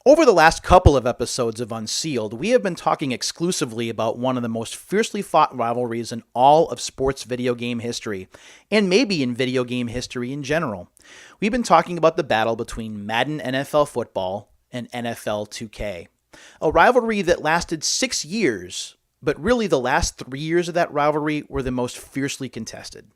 Over the last couple of episodes of Unsealed, we have been talking exclusively about one of the most fiercely fought rivalries in all of sports video game history, and maybe in video game history in general. We've been talking about the battle between Madden NFL football and NFL 2K. A rivalry that lasted 6 years, but really the last 3 years of that rivalry were the most fiercely contested.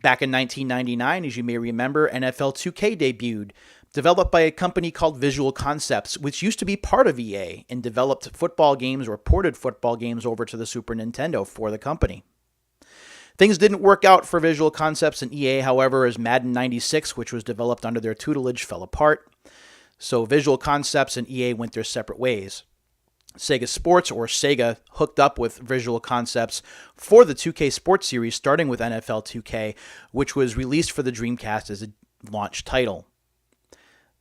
Back in 1999, as you may remember, NFL 2K debuted, developed by a company called Visual Concepts, which used to be part of EA and developed football games or ported football games over to the Super Nintendo for the company. Things didn't work out for Visual Concepts and EA, however, as Madden 96, which was developed under their tutelage, fell apart. So Visual Concepts and EA went their separate ways. Sega Sports, or Sega, hooked up with Visual Concepts for the 2K Sports series, starting with NFL 2K, which was released for the Dreamcast as a launch title.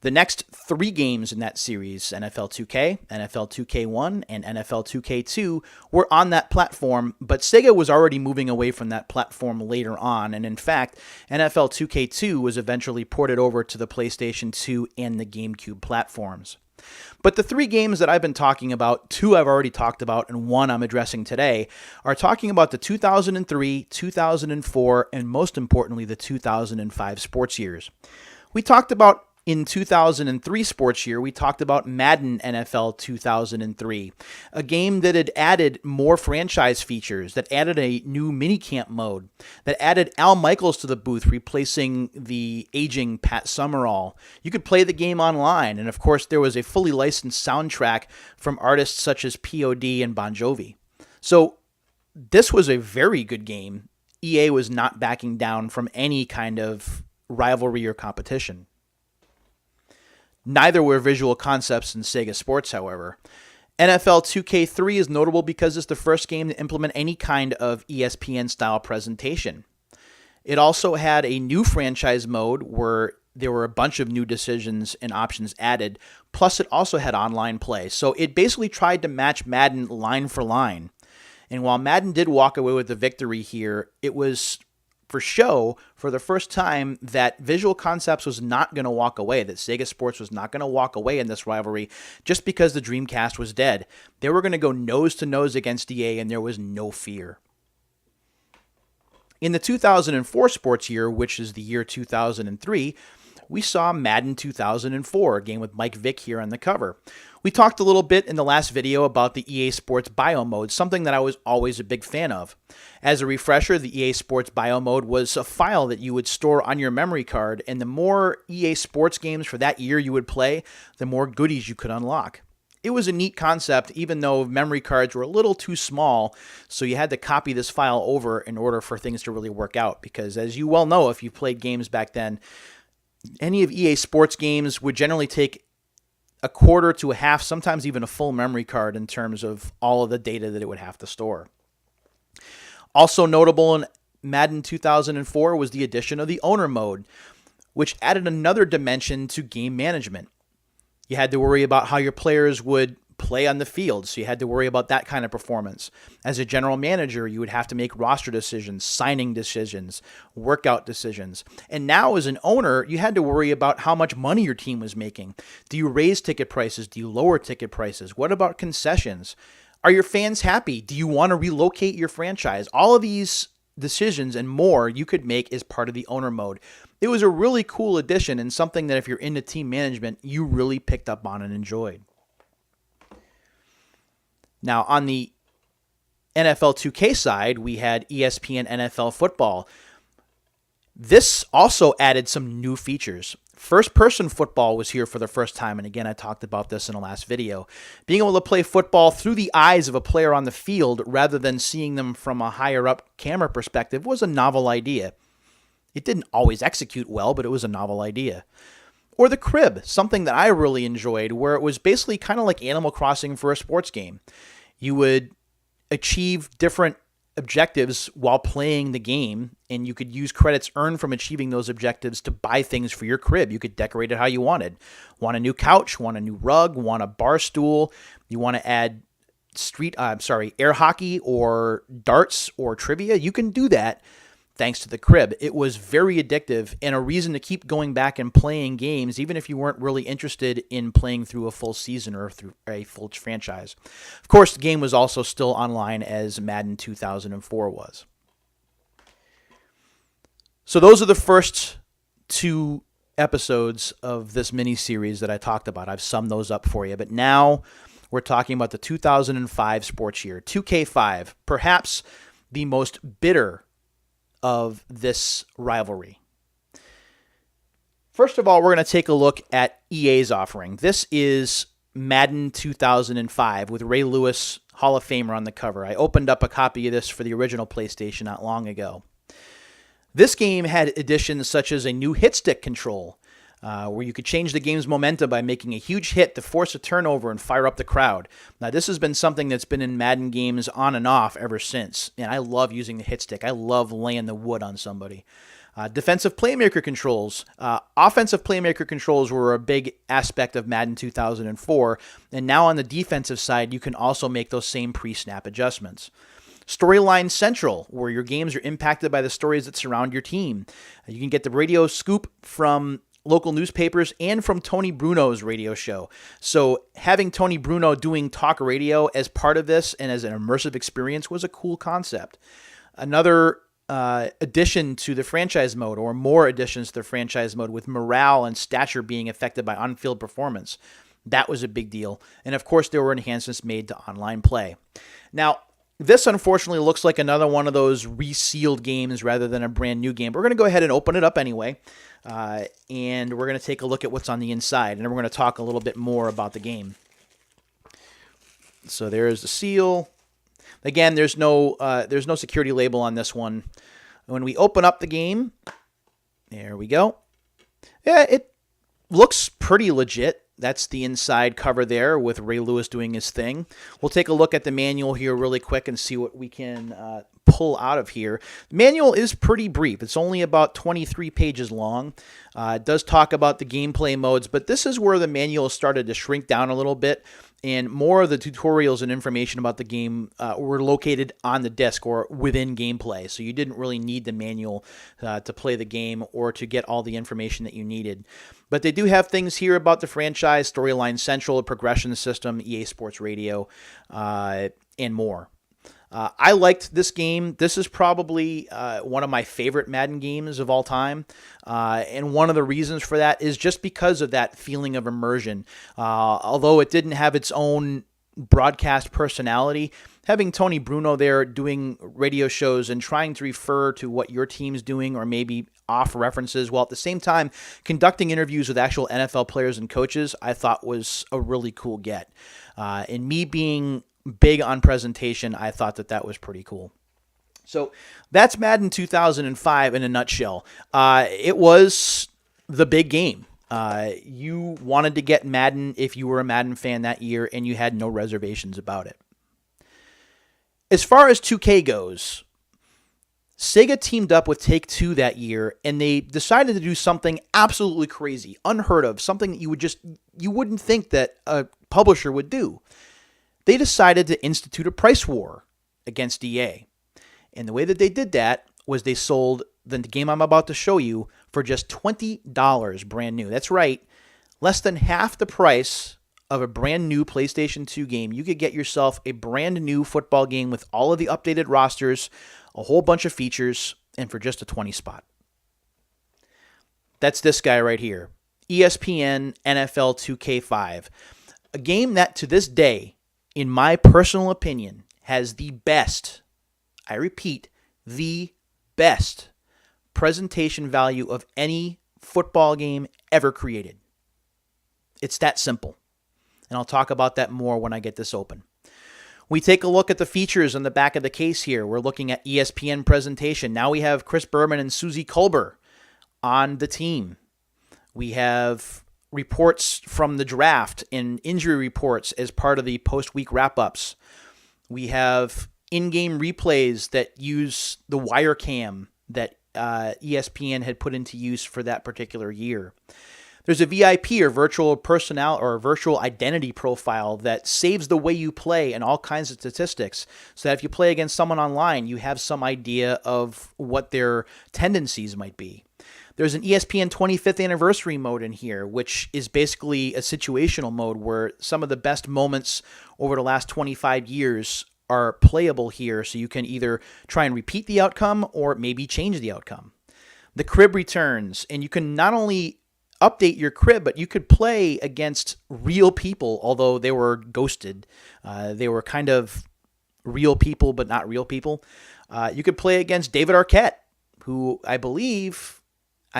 The next 3 games in that series, NFL 2K, NFL 2K1, and NFL 2K2, were on that platform, but Sega was already moving away from that platform later on, and in fact, NFL 2K2 was eventually ported over to the PlayStation 2 and the GameCube platforms. But the 3 games that I've been talking about, 2 I've already talked about, and 1 I'm addressing today, are talking about the 2003, 2004, and most importantly, the 2005 sports years. In 2003 sports year, we talked about Madden NFL 2003, a game that had added more franchise features, that added a new minicamp mode, that added Al Michaels to the booth, replacing the aging Pat Summerall. You could play the game online, and of course there was a fully licensed soundtrack from artists such as POD and Bon Jovi. So this was a very good game. EA was not backing down from any kind of rivalry or competition. Neither were Visual Concepts and Sega Sports, however. NFL 2K3 is notable because it's the first game to implement any kind of ESPN-style presentation. It also had a new franchise mode where there were a bunch of new decisions and options added, plus it also had online play. So it basically tried to match Madden line for line. And while Madden did walk away with the victory here, it was for show for the first time that Visual Concepts was not going to walk away, that Sega Sports was not going to walk away in this rivalry just because the Dreamcast was dead. They were going to go nose to nose against EA, and there was no fear. In the 2004 sports year, which is the year 2003, we saw Madden 2004, a game with Mike Vick here on the cover. We talked a little bit in the last video about the EA Sports Bio Mode, something that I was always a big fan of. As a refresher, the EA Sports Bio Mode was a file that you would store on your memory card, and the more EA Sports games for that year you would play, the more goodies you could unlock. It was a neat concept, even though memory cards were a little too small, so you had to copy this file over in order for things to really work out, because as you well know, if you played games back then, any of EA Sports games would generally take a quarter to a half, sometimes even a full memory card in terms of all of the data that it would have to store. Also notable in Madden 2004 was the addition of the owner mode, which added another dimension to game management. You had to worry about how your players would play on the field, so you had to worry about that kind of performance. As a general manager, you would have to make roster decisions, signing decisions, workout decisions. And now as an owner, you had to worry about how much money your team was making. Do you raise ticket prices? Do you lower ticket prices? What about concessions? Are your fans happy? Do you want to relocate your franchise? All of these decisions and more you could make as part of the owner mode. It was a really cool addition and something that if you're into team management, you really picked up on and enjoyed. Now, on the NFL 2K side, we had ESPN NFL football. This also added some new features. First-person football was here for the first time, and again, I talked about this in the last video. Being able to play football through the eyes of a player on the field rather than seeing them from a higher-up camera perspective was a novel idea. It didn't always execute well, but it was a novel idea. Or the crib, something that I really enjoyed, where it was basically kind of like Animal Crossing for a sports game. You would achieve different objectives while playing the game, and you could use credits earned from achieving those objectives to buy things for your crib. You could decorate it how you wanted. Want a new couch, want a new rug, want a bar stool, you want to add air hockey or darts or trivia, you can do that. thanks to the crib. It was very addictive and a reason to keep going back and playing games, even if you weren't really interested in playing through a full season or through a full franchise. Of course, the game was also still online as Madden 2004 was. So those are the first 2 episodes of this mini-series that I talked about. I've summed those up for you. But now we're talking about the 2005 sports year, 2K5, perhaps the most bitter of this rivalry. First of all, we're going to take a look at EA's offering. This is Madden 2005 with Ray Lewis, Hall of Famer, on the cover. I opened up a copy of this for the original PlayStation not long ago. This game had additions such as a new hit stick control, where you could change the game's momentum by making a huge hit to force a turnover and fire up the crowd. Now, this has been something that's been in Madden games on and off ever since, and I love using the hit stick. I love laying the wood on somebody. Defensive playmaker controls. Offensive playmaker controls were a big aspect of Madden 2004, and now on the defensive side, you can also make those same pre-snap adjustments. Storyline Central, where your games are impacted by the stories that surround your team. You can get the radio scoop from local newspapers and from Tony Bruno's radio show. So having Tony Bruno doing talk radio as part of this and as an immersive experience was a cool concept. Another addition to the franchise mode, or more additions to the franchise mode, with morale and stature being affected by on-field performance. That was a big deal. And of course, there were enhancements made to online play. Now, this, unfortunately, looks like another one of those resealed games rather than a brand new game. We're going to go ahead and open it up anyway, and we're going to take a look at what's on the inside, and then we're going to talk a little bit more about the game. So there's the seal. Again, there's no security label on this one. When we open up the game, there we go. Yeah, it looks pretty legit. That's the inside cover there with Ray Lewis doing his thing. We'll take a look at the manual here really quick and see what we can pull out of here. The manual is pretty brief. It's only about 23 pages long. It does talk about the gameplay modes, but this is where the manual started to shrink down a little bit, and more of the tutorials and information about the game were located on the disc or within gameplay. So you didn't really need the manual to play the game or to get all the information that you needed. But they do have things here about the franchise, Storyline Central, a progression system, EA Sports Radio, and more. I liked this game. This is probably one of my favorite Madden games of all time. And one of the reasons for that is just because of that feeling of immersion. Although it didn't have its own broadcast personality, having Tony Bruno there doing radio shows and trying to refer to what your team's doing or maybe off references, while at the same time conducting interviews with actual NFL players and coaches, I thought was a really cool get. And me being big on presentation, I thought that was pretty cool. So that's Madden 2005 in a nutshell. It was the big game. You wanted to get Madden if you were a Madden fan that year, and you had no reservations about it. As far as 2K goes, Sega teamed up with Take-Two that year, and they decided to do something absolutely crazy, unheard of, something that you wouldn't think that a publisher would do. They decided to institute a price war against EA. And the way that they did that was they sold the game I'm about to show you for just $20 brand new. That's right, less than half the price of a brand new PlayStation 2 game. You could get yourself a brand new football game with all of the updated rosters, a whole bunch of features, and for just a 20 spot. That's this guy right here, ESPN NFL 2K5. A game that to this day, in my personal opinion, has the best, I repeat, the best presentation value of any football game ever created. It's that simple. And I'll talk about that more when I get this open. We take a look at the features on the back of the case here. We're looking at ESPN presentation. Now we have Chris Berman and Susie Kolber on the team. We have reports from the draft and injury reports as part of the post-week wrap-ups. We have in-game replays that use the wire cam that ESPN had put into use for that particular year. There's a VIP or virtual personnel or virtual identity profile that saves the way you play and all kinds of statistics, so that if you play against someone online, you have some idea of what their tendencies might be. There's an ESPN 25th anniversary mode in here, which is basically a situational mode where some of the best moments over the last 25 years are playable here, so you can either try and repeat the outcome or maybe change the outcome. The crib returns, and you can not only update your crib, but you could play against real people, although they were ghosted. They were kind of real people, but not real people. You could play against David Arquette, who I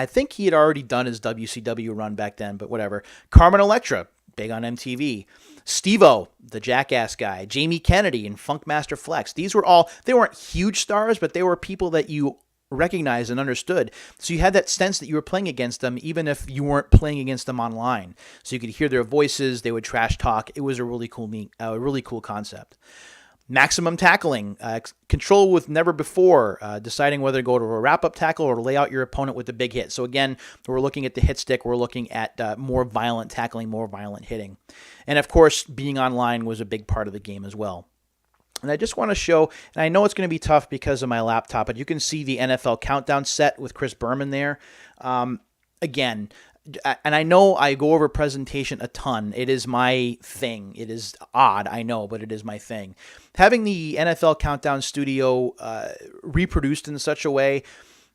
think he had already done his WCW run back then, but whatever. Carmen Electra, big on MTV. Steve-O, the Jackass guy. Jamie Kennedy and Funkmaster Flex. They weren't huge stars, but they were people that you recognized and understood. So you had that sense that you were playing against them, even if you weren't playing against them online. So you could hear their voices. They would trash talk. It was a really cool concept. Maximum tackling, control with never before, deciding whether to go to a wrap-up tackle or lay out your opponent with a big hit. So again, we're looking at the hit stick. We're looking at more violent tackling, more violent hitting. And of course, being online was a big part of the game as well. And I just want to show, and I know it's going to be tough because of my laptop, but you can see the NFL countdown set with Chris Berman there. Again, and I know I go over presentation a ton. It is my thing. It is odd, I know, but it is my thing. Having the NFL Countdown Studio reproduced in such a way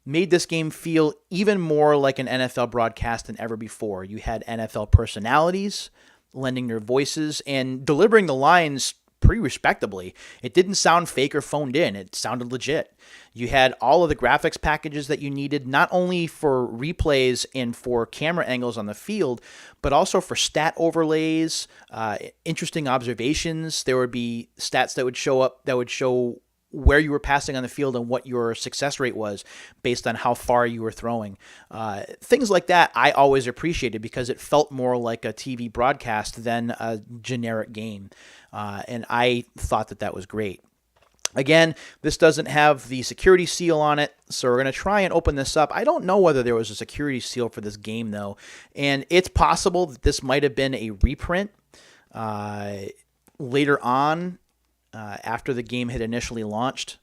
made this game feel even more like an NFL broadcast than ever before. You had NFL personalities lending their voices and delivering the lines pretty respectably. It didn't sound fake or phoned in. It sounded legit. You had all of the graphics packages that you needed, not only for replays and for camera angles on the field, but also for stat overlays, interesting observations. There would be stats that would show up that would show where you were passing on the field and what your success rate was based on how far you were throwing. Things like that I always appreciated because it felt more like a TV broadcast than a generic game. And I thought that was great. Again, this doesn't have the security seal on it, so we're going to try and open this up. I don't know whether there was a security seal for this game, though, and it's possible that this might have been a reprint later on after the game had initially launched.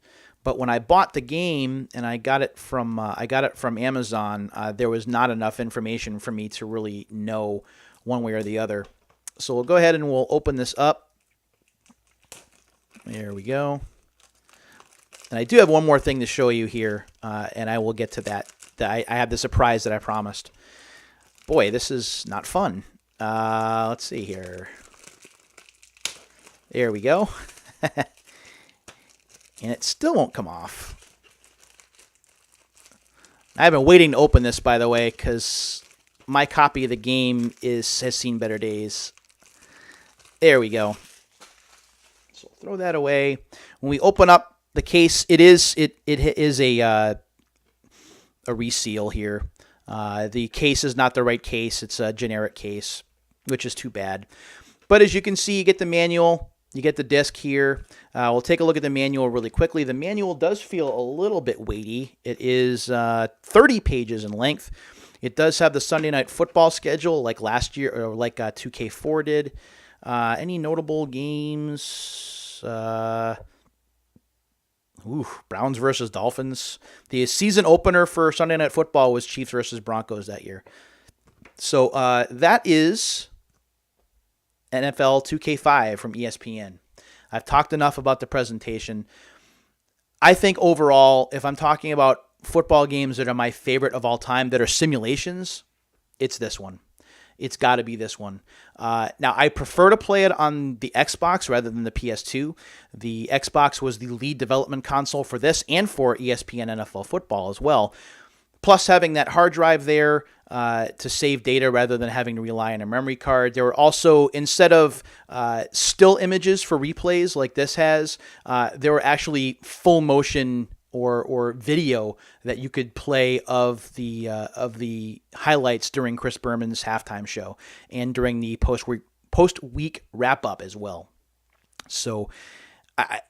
But when I bought the game and I got it from Amazon, there was not enough information for me to really know one way or the other. So we'll go ahead and we'll open this up. There we go. And I do have one more thing to show you here, and I will get to that. I have the surprise that I promised. Boy, this is not fun. Let's see here. There we go. And it still won't come off. I've been waiting to open this, by the way, because my copy of the game has seen better days. There we go. So throw that away. When we open up the case, it is a reseal here. The case is not the right case. It's a generic case, which is too bad. But as you can see, you get the manual. You get the disc here. We'll take a look at the manual really quickly. The manual does feel a little bit weighty. It is 30 pages in length. It does have the Sunday Night Football schedule like last year, or like 2K4 did. Any notable games? Browns versus Dolphins. The season opener for Sunday Night Football was Chiefs versus Broncos that year. So that is NFL 2K5 from ESPN. I've talked enough about the presentation. I think overall, if I'm talking about football games that are my favorite of all time that are simulations, it's this one. It's got to be this one. Now, I prefer to play it on the Xbox rather than the PS2. The Xbox was the lead development console for this and for ESPN NFL football as well. Plus, having that hard drive there to save data rather than having to rely on a memory card. There were also, instead of still images for replays like this has, there were actually full motion or video that you could play of the highlights during Chris Berman's halftime show and during the post-week wrap-up as well. So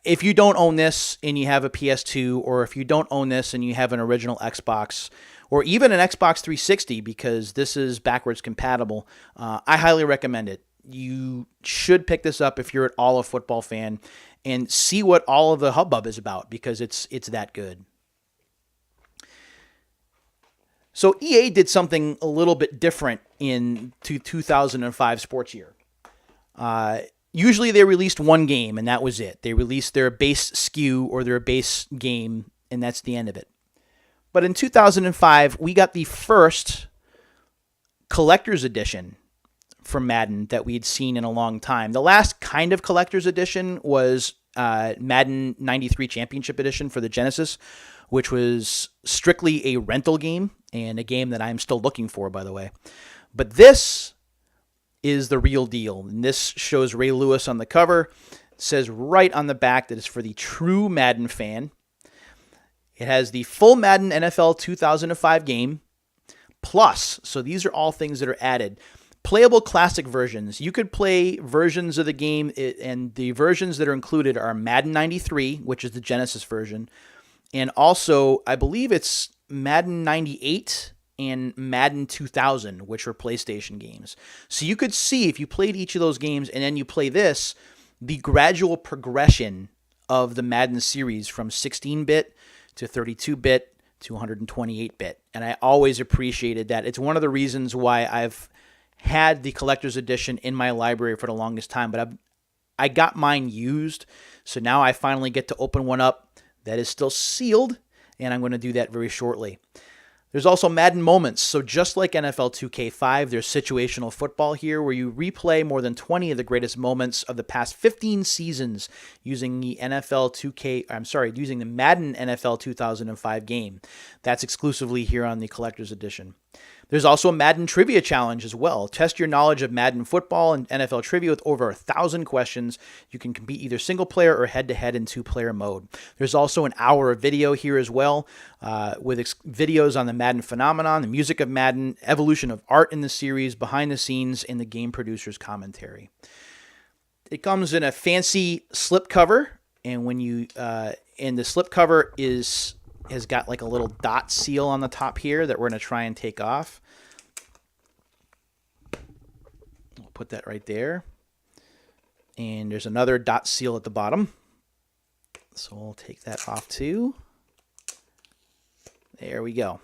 if you don't own this and you have a PS2, or if you don't own this and you have an original Xbox, or even an Xbox 360, because this is backwards compatible. I highly recommend it. You should pick this up if you're at all a football fan and see what all of the hubbub is about, because it's that good. So EA did something a little bit different in 2005 sports year. Usually they released one game, and that was it. They released their base SKU or their base game, and that's the end of it. But in 2005, we got the first collector's edition from Madden that we'd seen in a long time. The last kind of collector's edition was Madden 93 Championship Edition for the Genesis, which was strictly a rental game, and a game that I'm still looking for, by the way. But this is the real deal. And this shows Ray Lewis on the cover. It says right on the back that it's for the true Madden fan. It has the full Madden NFL 2005 game, plus, so these are all things that are added, playable classic versions. You could play versions of the game, and the versions that are included are Madden 93, which is the Genesis version, and also, I believe it's Madden 98 and Madden 2000, which were PlayStation games. So you could see, if you played each of those games and then you play this, the gradual progression of the Madden series from 16-bit to 32-bit to 128-bit. And I always appreciated that. It's one of the reasons why I've had the collector's edition in my library for the longest time, but I got mine used, so now I finally get to open one up that is still sealed, and I'm going to do that very shortly. There's also Madden Moments. So just like NFL 2K5, there's situational football here where you replay more than 20 of the greatest moments of the past 15 seasons using the using the Madden NFL 2005 game. That's exclusively here on the Collector's Edition. There's also a Madden Trivia Challenge as well. Test your knowledge of Madden football and NFL trivia with over 1,000 questions. You can compete either single player or head-to-head in two-player mode. There's also an hour of video here as well, with videos on the Madden phenomenon, the music of Madden, evolution of art in the series, behind the scenes, and the game producer's commentary. It comes in a fancy slipcover, and when you and the slipcover has got like a little dot seal on the top here that we're going to try and take off. We'll put that right there. And there's another dot seal at the bottom. So we'll take that off too. There we go.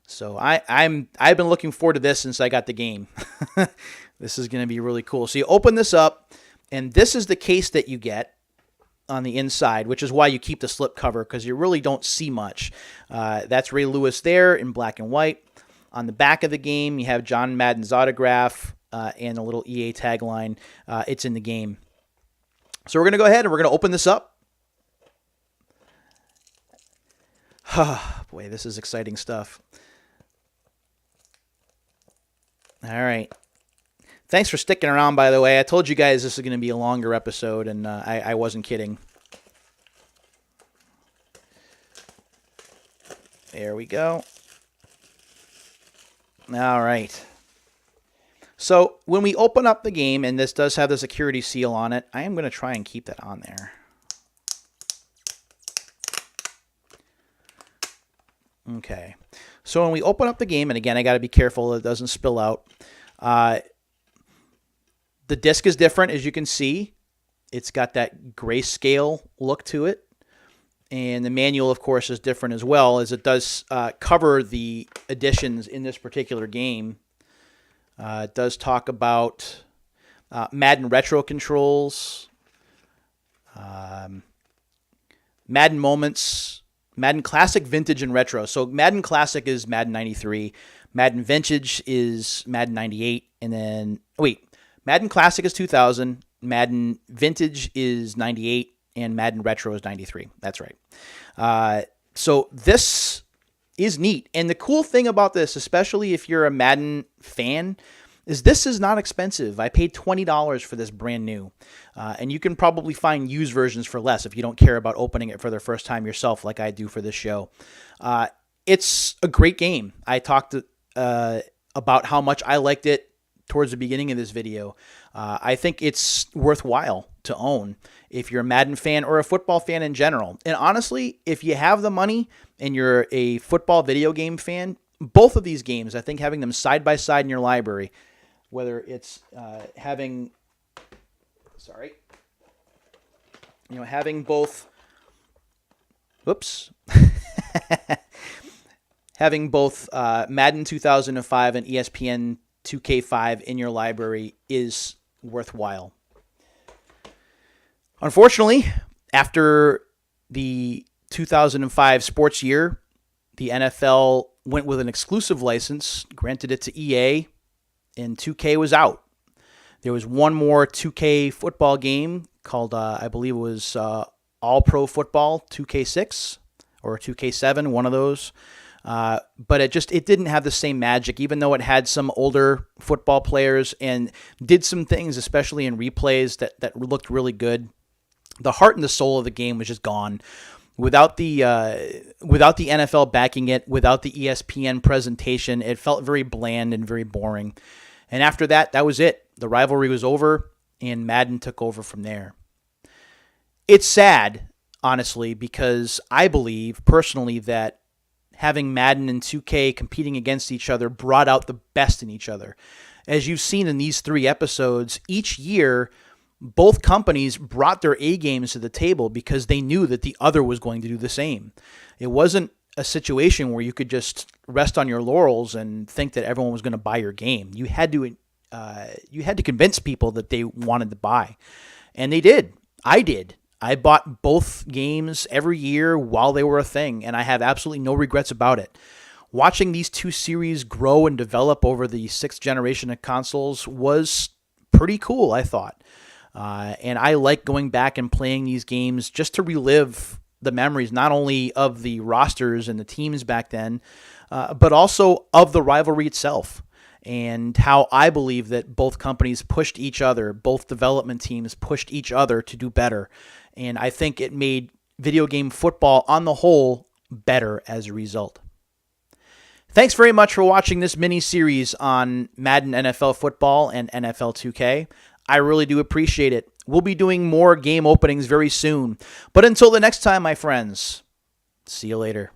So I've been looking forward to this since I got the game. This is going to be really cool. So you open this up, and this is the case that you get on the inside, which is why you keep the slip cover, because you really don't see much. That's Ray Lewis there in black and white. On the back of the game, you have John Madden's autograph and a little EA tagline. It's in the game. So we're going to go ahead and we're going to open this up. Boy, this is exciting stuff. All right. Thanks for sticking around, by the way. I told you guys this is going to be a longer episode, and I wasn't kidding. There we go. All right. So when we open up the game, and this does have the security seal on it, I am going to try and keep that on there. Okay. So when we open up the game, and again, I got to be careful it doesn't spill out. The disc is different, as you can see. It's got that grayscale look to it. And the manual, of course, is different as well, as it does cover the additions in this particular game. It does talk about Madden Retro controls, Madden Moments, Madden Classic, Vintage, and Retro. So Madden Classic is Madden 93. Madden Vintage is Madden 98. And then, Madden Classic is 2000. Madden Vintage is 98. And Madden Retro is 93. That's right. So this is neat. And the cool thing about this, especially if you're a Madden fan, is this is not expensive. I paid $20 for this brand new. And you can probably find used versions for less if you don't care about opening it for the first time yourself like I do for this show. It's a great game. I talked about how much I liked it towards the beginning of this video, I think it's worthwhile to own if you're a Madden fan or a football fan in general. And honestly, if you have the money and you're a football video game fan, both of these games, I think having them side by side in your library, whether it's having both, having both Madden 2005 and ESPN 2K5 in your library is worthwhile. Unfortunately, after the 2005 sports year, the NFL went with an exclusive license, granted it to EA, and 2K was out. There was one more 2K football game called, I believe it was All Pro Football 2K6 or 2K7, one of those. But it didn't have the same magic, even though it had some older football players and did some things, especially in replays, that looked really good. The heart and the soul of the game was just gone. Without the NFL backing it, without the ESPN presentation, it felt very bland and very boring. And after that, that was it. The rivalry was over, and Madden took over from there. It's sad, honestly, because I believe personally that having Madden and 2K competing against each other brought out the best in each other. As you've seen in these 3 episodes, each year, both companies brought their A games to the table because they knew that the other was going to do the same. It wasn't a situation where you could just rest on your laurels and think that everyone was going to buy your game. You had to convince people that they wanted to buy, and they did. I did. I bought both games every year while they were a thing, and I have absolutely no regrets about it. Watching these 2 series grow and develop over the 6th generation of consoles was pretty cool, I thought. And I like going back and playing these games just to relive the memories, not only of the rosters and the teams back then, but also of the rivalry itself, and how I believe that both companies pushed each other, both development teams pushed each other to do better. And I think it made video game football on the whole better as a result. Thanks very much for watching this mini-series on Madden NFL football and NFL 2K. I really do appreciate it. We'll be doing more game openings very soon. But until the next time, my friends, see you later.